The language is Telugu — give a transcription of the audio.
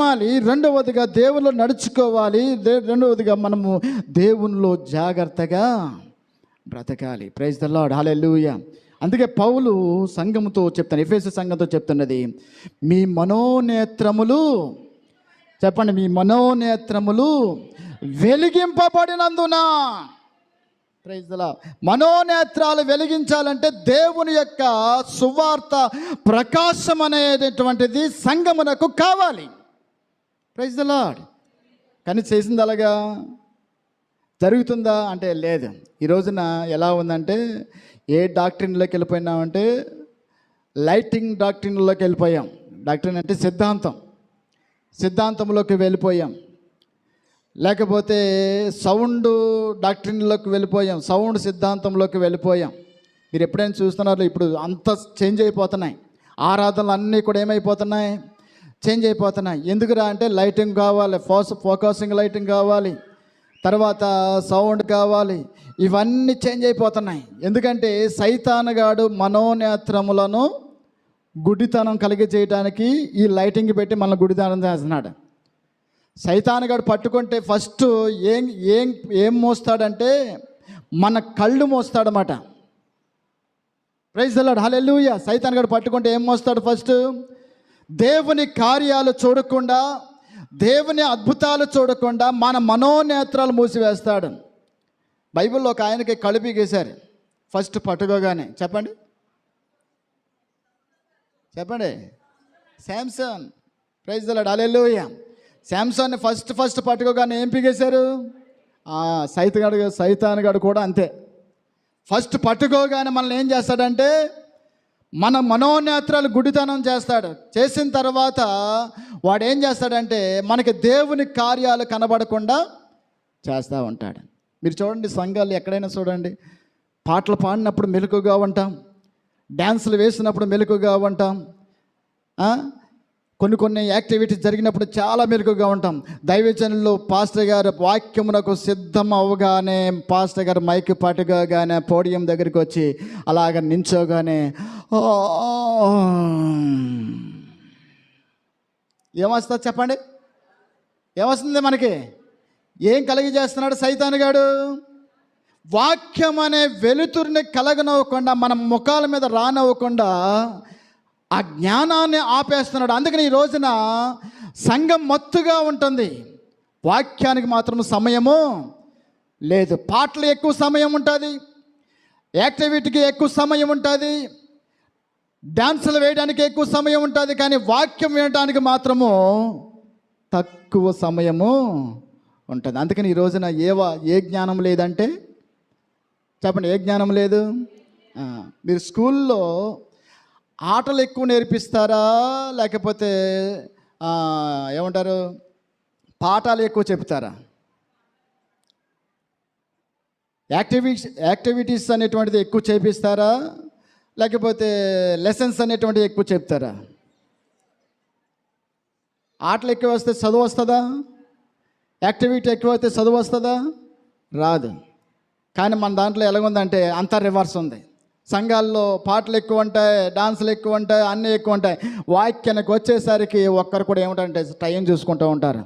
నమ్మాలి, రెండవదిగా దేవునిలో నడుచుకోవాలి, రెండవదిగా మనము దేవునిలో జాగ్రత్తగా బ్రతకాలి. ప్రైజ్ ద లార్డ్, హల్లెలూయా. అందుకే పౌలు సంఘముతో చెప్తాను, ఎఫెసు సంఘంతో చెప్తున్నది, మీ మనోనేత్రములు, చెప్పండి, మీ మనోనేత్రములు వెలిగింపబడినందున. Praise the lord. మనోనేత్రాలు వెలిగించాలంటే దేవుని యొక్క సువార్త ప్రకాశం అనేటటువంటిది సంఘమునకు కావాలి. Praise the lord. కానీ చేసింది అలాగా జరుగుతుందా అంటే లేదు. ఈ రోజున ఎలా ఉందంటే, ఏ డాక్టరీన్లోకి వెళ్ళిపోయినామంటే లైటింగ్ డాక్టరీన్లోకి వెళ్ళిపోయాం. డాక్టరీన్ అంటే సిద్ధాంతంలోకి వెళ్ళిపోయాం. లేకపోతే సౌండ్ డాక్టరీన్లోకి వెళ్ళిపోయాం, సౌండ్ సిద్ధాంతంలోకి వెళ్ళిపోయాం. మీరు ఎప్పుడైనా చూస్తున్నారు, ఇప్పుడు అంత చేంజ్ అయిపోతున్నాయి. ఆరాధనలు అన్నీ కూడా ఏమైపోతున్నాయి, చేంజ్ అయిపోతున్నాయి. ఎందుకురా అంటే లైటింగ్ కావాలి, ఫోకసింగ్ లైటింగ్ కావాలి, తర్వాత సౌండ్ కావాలి, ఇవన్నీ చేంజ్ అయిపోతున్నాయి. ఎందుకంటే సైతానుగాడు మనోనేత్రములను గుడ్డితనం కలిగి చేయడానికి ఈ లైటింగ్ పెట్టి మనల్ని గుడ్డితనం చేస్తున్నాడు. సైతానుగాడు పట్టుకుంటే ఫస్ట్ ఏం మోస్తాడంటే మన కళ్ళు మోస్తాడన్నమాట. ప్రైజ్ ది లార్డ్, హల్లెలూయా. సైతానుగాడు పట్టుకుంటే ఏం మోస్తాడు? ఫస్ట్ దేవుని కార్యాలు చూడకుండా, దేవుని అద్భుతాలు చూడకుండా మన మనోనేత్రాలు మూసివేస్తాడు. బైబిల్లో ఒక ఆయనకి కళ్ళు పీకేశారు ఫస్ట్ పట్టుకోగానే. చెప్పండి Samson. Praise the lord, hallelujah. శాంసన్ని ఫస్ట్ పట్టుకోగానే ఏం పీకేశారు? సైతానుగాడు కూడా అంతే. ఫస్ట్ పట్టుకోగానే మనల్ని ఏం చేస్తాడంటే మన మనోనేత్రాలు గుడితనం చేస్తాడు. చేసిన తర్వాత వాడు ఏం చేస్తాడంటే మనకి దేవుని కార్యాలు కనబడకుండా చేస్తూ ఉంటాడు. మీరు చూడండి, సంఘాలు ఎక్కడైనా చూడండి, పాటలు పాడినప్పుడు మెలకుగా ఉంటాం, డ్యాన్సులు వేసినప్పుడు మెలకుగా ఉంటాం, కొన్ని యాక్టివిటీస్ జరిగినప్పుడు చాలా మెలకుగా ఉంటాం. దైవజనులు పాస్టర్ గారు వాక్యమునకు సిద్ధం అవగానే, పాస్టర్ గారు మైక్ పట్టుకోగానే, పోడియం దగ్గరికి వచ్చి అలాగ నించోగానే ఏమొస్తుంది చెప్పండి? ఏమొస్తుంది మనకి? ఏం కలిగి చేస్తున్నాడు సైతానుగాడు? వాక్యం అనే వెలుతురిని కలగనవ్వకుండా, మన ముఖాల మీద రానవ్వకుండా ఆ జ్ఞానాన్ని ఆపేస్తున్నాడు. అందుకని ఈ రోజున సంఘం మత్తుగా ఉంటుంది, వాక్యానికి మాత్రం సమయము లేదు. పాటలు ఎక్కువ సమయం ఉంటుంది, యాక్టివిటీకి ఎక్కువ సమయం ఉంటుంది, డాన్సులు వేయడానికి ఎక్కువ సమయం ఉంటుంది, కానీ వాక్యం వినడానికి మాత్రము తక్కువ సమయము ఉంటుంది. అందుకని ఈ రోజున ఏ జ్ఞానం లేదంటే చెప్పండి, ఏ జ్ఞానం లేదు? మీరు స్కూల్లో ఆటలు ఎక్కువ నేర్పిస్తారా, లేకపోతే ఏమంటారు పాఠాలు ఎక్కువ చెప్తారా? యాక్టివిటీస్ అనేటువంటిది ఎక్కువ చేపిస్తారా, లేకపోతే లెసన్స్ అనేటువంటిది ఎక్కువ చెప్తారా? ఆటలు ఎక్కువ వస్తే చదువు వస్తుందా? యాక్టివిటీ ఎక్కువ అయితే చదువు వస్తుందా? రాదు. కానీ మన దాంట్లో ఎలాగుందంటే అంతా రివర్స్ ఉంది. సంఘాల్లో పాటలు ఎక్కువ ఉంటాయి, డాన్సులు ఎక్కువ ఉంటాయి, అన్నీ ఎక్కువ ఉంటాయి. వాక్యానికి వచ్చేసరికి ఒక్కరు కూడా ఏమిటంటే టైం చూసుకుంటూ ఉంటారు.